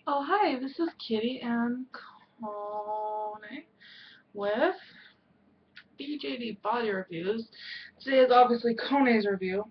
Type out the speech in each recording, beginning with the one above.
Oh, hi, this is Kitty and Connie with BJD Body Reviews. Today is obviously Connie's review,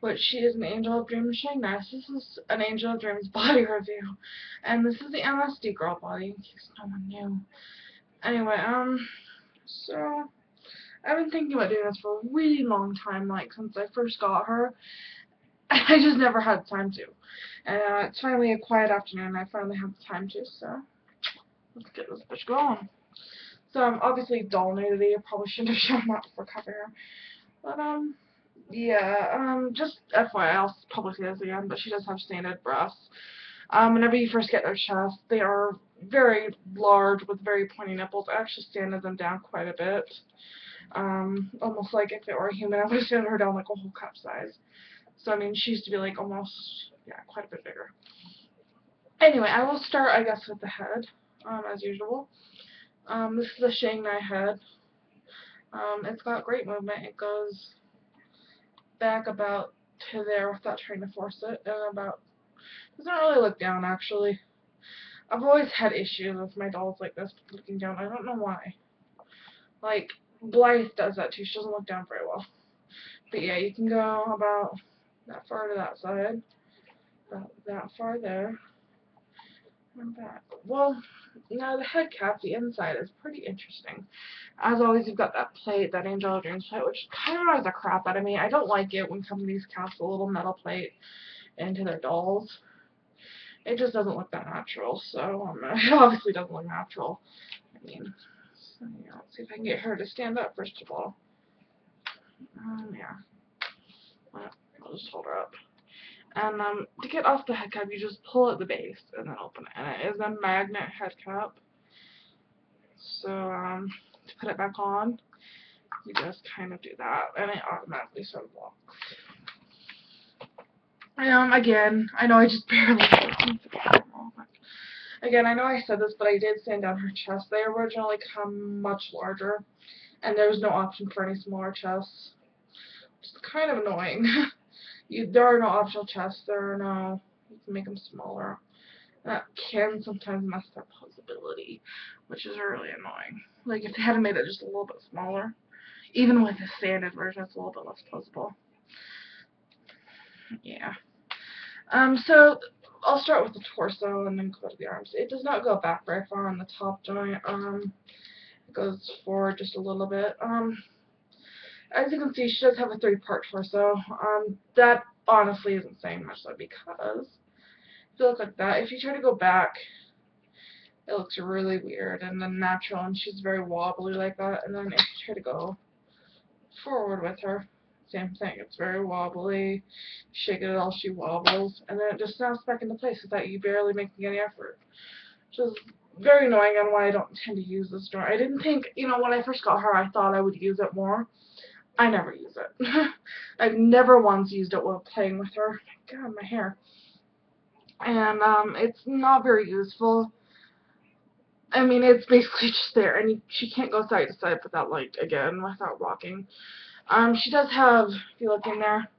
but she is an Angel of Dreams Nice. This is an Angel of Dreams body review, and this is the MSD Girl Body, in case no one knew. Anyway, so I've been thinking about doing this for a really long time, like since I first got her. I just never had time to. And it's finally a quiet afternoon, and I finally have the time to, so let's get this bitch going. So obviously doll nudity. I probably shouldn't have shown that before covering her. But yeah, just FYI, I'll probably say this again, but she does have sanded breasts. Whenever you first get their chest, they are very large with very pointy nipples. I actually sanded them down quite a bit. Almost like if it were a human, I would have sanded her down like a whole cup size. So I mean, she used to be like almost, yeah, quite a bit bigger. Anyway, I will start, I guess, with the head, as usual. This is a Shanghai head. It's got great movement. It goes back about to there without trying to force it, and about doesn't really look down actually. I've always had issues with my dolls like this looking down. I don't know why. Like Blythe does that too. She doesn't look down very well. But yeah, you can go about that far to that side, about that far there, and back. Well, now the head cap, the inside is pretty interesting. As always, you've got that plate, that Angel of Dreams plate, which kind of annoys the crap out of me. I don't like it when companies cast a little metal plate into their dolls. It just doesn't look that natural, so it obviously doesn't look natural. I mean, so, yeah, let's see if I can get her to stand up first of all. Yeah. Well, I'll just hold her up. And to get off the head cap, you just pull at the base and then open it. And it is a magnet head cap. So to put it back on, you just kind of do that, and it automatically sort of locks. Again, I know I just barely Again, I know I said this, but I did sand down her chest. They originally come much larger, and there was no option for any smaller chests. Which is kind of annoying. There are no optional chests. There are no... You can make them smaller. That can sometimes mess up posability, which is really annoying. Like, if they had made it just a little bit smaller, even with the sanded version, it's a little bit less posable. Yeah. So I'll start with the torso and then go to the arms. It does not go back very far on the top joint. It goes forward just a little bit. As you can see, she does have a three-part torso. That honestly isn't saying much though, because if you look like that, if you try to go back, it looks really weird and unnatural, and she's very wobbly like that. And then if you try to go forward with her, same thing. It's very wobbly. Shake it at all, she wobbles, and then it just snaps back into place without you barely making any effort. Which is very annoying and why I don't tend to use this joint. I didn't think, when I first got her, I thought I would use it more. I never use it. I've never once used it while playing with her. God, my hair. And it's not very useful. I mean, it's basically just there, and she can't go side to side without, like, again, without rocking. She does have, if you look in there,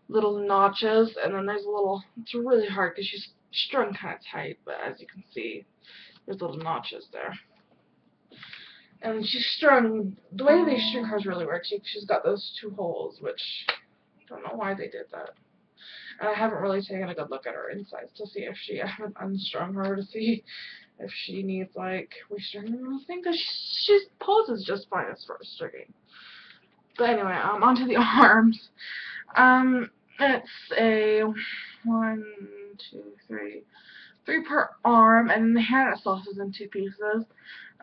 little notches, and then there's a little, it's really hard because she's strung kind of tight, but as you can see, there's little notches there. And she's strung, the way they string her is really weird. She's got those two holes, which I don't know why they did that. And I haven't really taken a good look at her insides to see if I haven't unstrung her to see if she needs, like, restringing or anything, because she poses just fine as far as stringing. But anyway, onto the arms. It's a three-part arm, and the hand itself is in two pieces.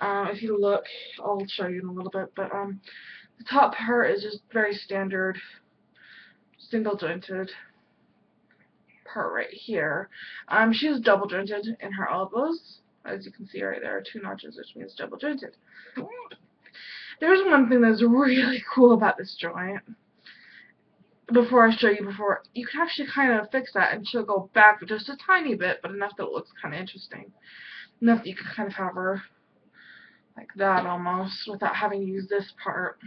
If you look, I'll show you in a little bit, but the top part is just very standard, single jointed part right here. She's double jointed in her elbows, as you can see right there, two notches, which means double jointed. There's one thing that's really cool about this joint. Before I show you, you can actually kind of fix that, and she'll go back just a tiny bit, but enough that it looks kind of interesting. Enough that you can kind of have her like that almost, without having to use this part.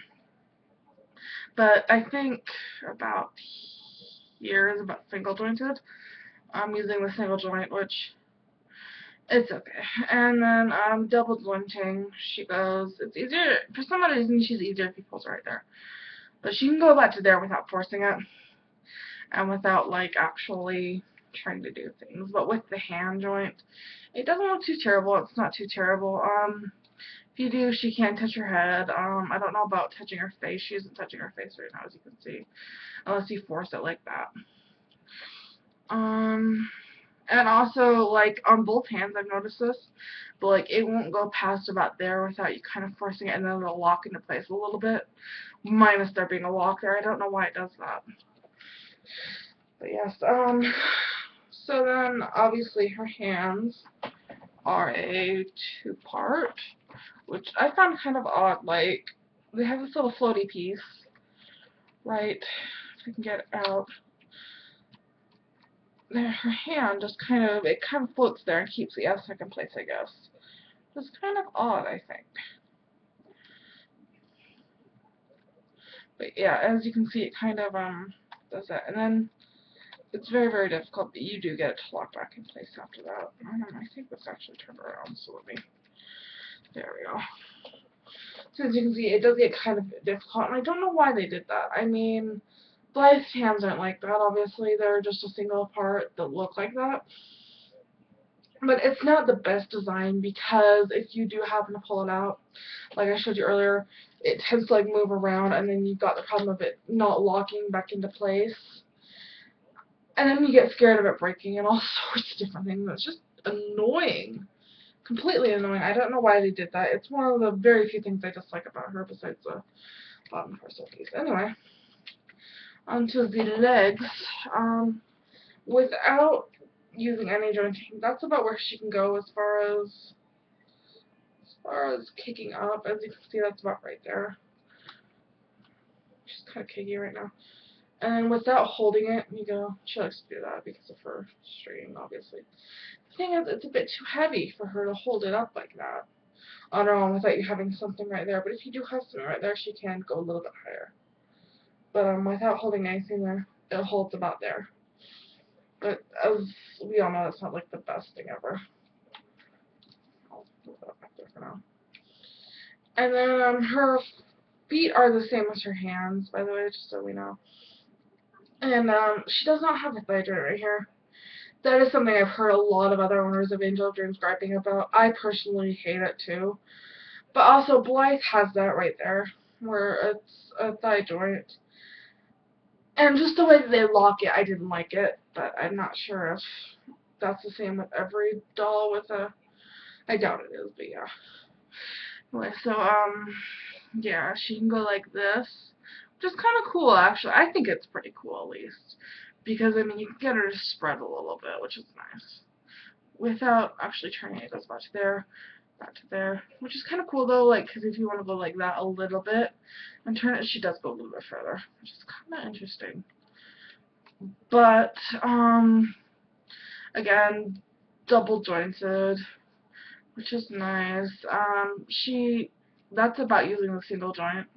But I think about here is about single jointed. I'm using the single joint, which It's okay. And then double jointing, she goes, it's easier, for some odd reason she's easier if you pulls right there. But she can go back to there without forcing it. And without like actually trying to do things. But with the hand joint, it doesn't look too terrible. It's not too terrible. If you do, she can touch her head. I don't know about touching her face. She isn't touching her face right now, as you can see, unless you force it like that. And also, like, on both hands, I've noticed this, but, like, it won't go past about there without you kind of forcing it, and then it'll lock into place a little bit, minus there being a lock there. I don't know why it does that. But, yes, so then, obviously, her hands are a two-part, which I found kind of odd. Like, they have this little floaty piece, right, if I can get it out. There, her hand just kind of floats there and keeps the aztec in place, I guess. It's kind of odd, I think. But yeah, as you can see, it kind of does that. And then it's very, very difficult, but you do get it to lock back in place after that. I think this actually turned around, so let me, there we go. So as you can see, it does get kind of difficult, and I don't know why they did that. I mean, Blythe's hands aren't like that, obviously. They're just a single part that look like that. But it's not the best design, because if you do happen to pull it out, like I showed you earlier, it tends to like move around, and then you've got the problem of it not locking back into place. And then you get scared of it breaking and all sorts of different things. It's just annoying. Completely annoying. I don't know why they did that. It's one of the very few things I dislike about her besides the bottom torso piece. Anyway, onto the legs. Without using any jointing, that's about where she can go as far as kicking up. As you can see, that's about right there. She's kind of kicky right now. And without holding it, you go, she likes to do that because of her string, obviously. The thing is, it's a bit too heavy for her to hold it up like that on her own without you having something right there. But if you do have something right there, she can go a little bit higher. But without holding anything there, it holds about there. But as we all know, that's not like the best thing ever. I'll move that back there for now. And then her feet are the same as her hands, by the way, just so we know. And she does not have a thigh joint right here. That is something I've heard a lot of other owners of Angel of Dreams griping about. I personally hate it too. But also, Blythe has that right there, where it's a thigh joint. And just the way that they lock it, I didn't like it. But I'm not sure if that's the same with every doll with a... I doubt it is, but yeah. Anyway, so, yeah, she can go like this. Which is kind of cool, actually. I think it's pretty cool, at least. Because, I mean, you can get her to spread a little bit, which is nice. Without actually turning it, it goes back to there, which is kind of cool, though, like, because if you want to go like that a little bit and turn it, she does go a little bit further, which is kind of interesting. But, again, double jointed, which is nice. That's about using the single joint.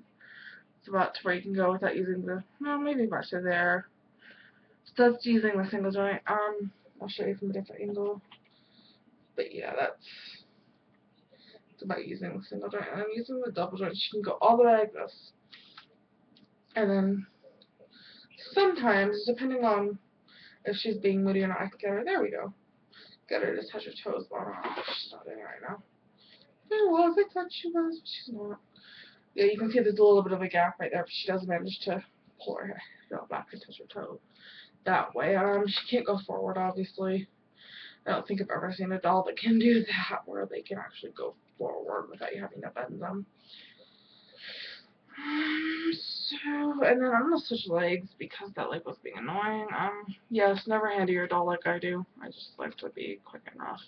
It's about to where you can go without using the, well, maybe about to there. So that's using the single joint. I'll show you from a different angle. But yeah, it's about using the single joint. And then using the double joint, you can go all the way like this. And then sometimes, depending on if she's being moody or not, I can get her, there we go. Get her to touch her toes, but I don't know, she's not doing it right now. There was, I thought she was, but she's not. Yeah, you can see there's a little bit of a gap right there, but she does manage to pull her hair back and touch her toe that way. She can't go forward, obviously. I don't think I've ever seen a doll that can do that, where they can actually go forward without you having to bend them. And then I'm gonna switch legs because that leg was being annoying. Yes, never hand your doll like I do. I just like to be quick enough.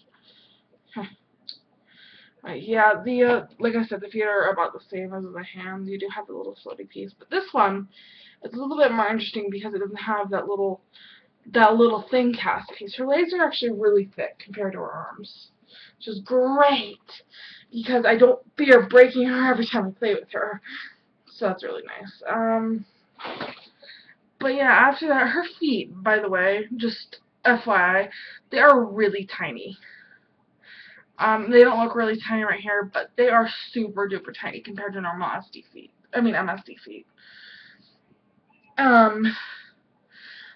Yeah, like I said, the feet are about the same as the hands. You do have the little floaty piece, but this one is a little bit more interesting because it doesn't have that little thin cast piece. Her legs are actually really thick compared to her arms, which is great because I don't fear breaking her every time I play with her. So that's really nice. But yeah, after that, her feet, by the way, just FYI, they are really tiny. They don't look really tiny right here, but they are super duper tiny compared to normal SD feet. I mean MSD feet.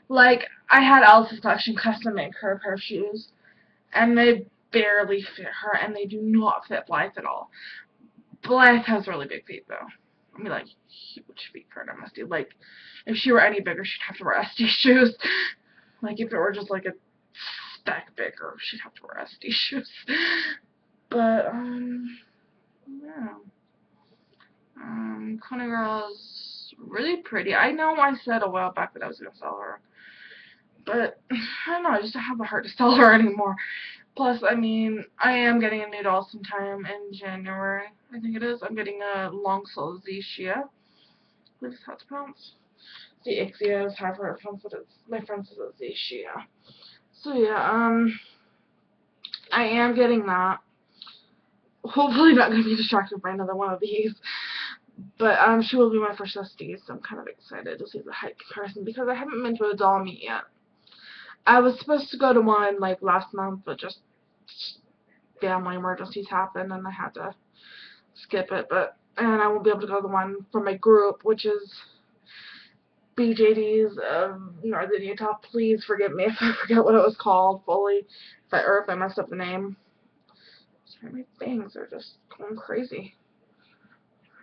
Like, I had Alice's collection custom make her a pair of shoes, and they barely fit her, and they do not fit Blythe at all. Blythe has really big feet, though. I mean, like, huge feet for an MSD. Like, if she were any bigger, she'd have to wear SD shoes. Like, if it were just, like, a speck bigger, she'd have to wear SD shoes. But, yeah. Kona Girl's really pretty. I know I said a while back that I was going to sell her. But, I don't know, I just don't have the heart to sell her anymore. Plus, I mean, I am getting a new doll sometime in January. I think it is. I'm getting a long sole Zixia. I believe that's how it's pronounced. Zixia is how my friend says it's Zixia. So yeah, I am getting that. Hopefully not going to be distracted by another one of these. But she will be my first SD, so I'm kind of excited to see the height comparison because I haven't been to a doll meet yet. I was supposed to go to one like last month, but just family emergencies happened and I had to skip it. And I won't be able to go to the one for my group, which is BJD's of Northern Utah. Please forgive me if I forget what it was called fully, or if I messed up the name. Sorry, my bangs are just going crazy.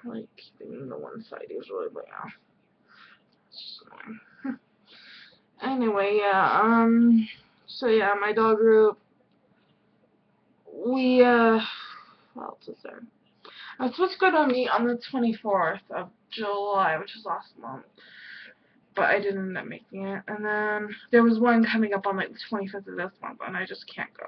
I like keeping the one side usually, but yeah. It's just annoying. Anyway, yeah, so yeah, my dog group, we, what else is there? I was supposed to go to a meet on the 24th of July, which is last month, but I didn't end up making it, and then there was one coming up on, like, the 25th of this month, and I just can't go.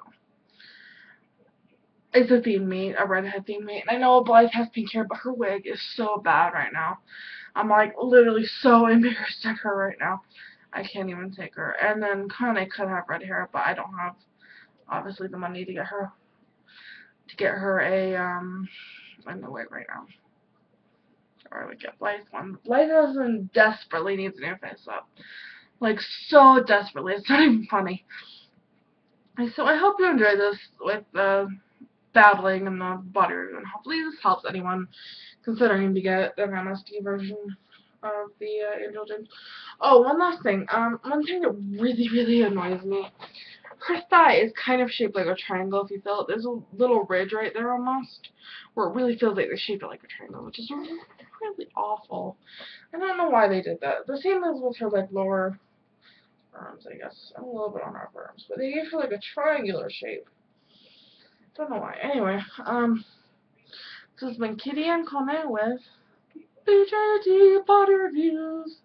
It's a theme meet, a redhead theme meet, and I know Blythe has pink hair, but her wig is so bad right now. I'm, like, literally so embarrassed at her right now. I can't even take her. And then Connie could have red hair, but I don't have, obviously, the money to get her a, a new wig right now. Or I would get Blythe one. Blythe doesn't desperately needs a new face up. Like, so desperately. It's not even funny. So I hope you enjoyed this with the babbling and the body review, and hopefully this helps anyone considering to get an MSD version of the Angel Dreams. Oh, one last thing. One thing that really, really annoys me. Her thigh is kind of shaped like a triangle, if you feel it. There's a little ridge right there almost, where it really feels like they shaped it like a triangle, which is really awful. I don't know why they did that. The same as with her, like, lower arms, I guess. And a little bit on her upper arms. But they gave her, like, a triangular shape. Don't know why. Anyway, this has been Kitty and Kone with BJD Body Reviews.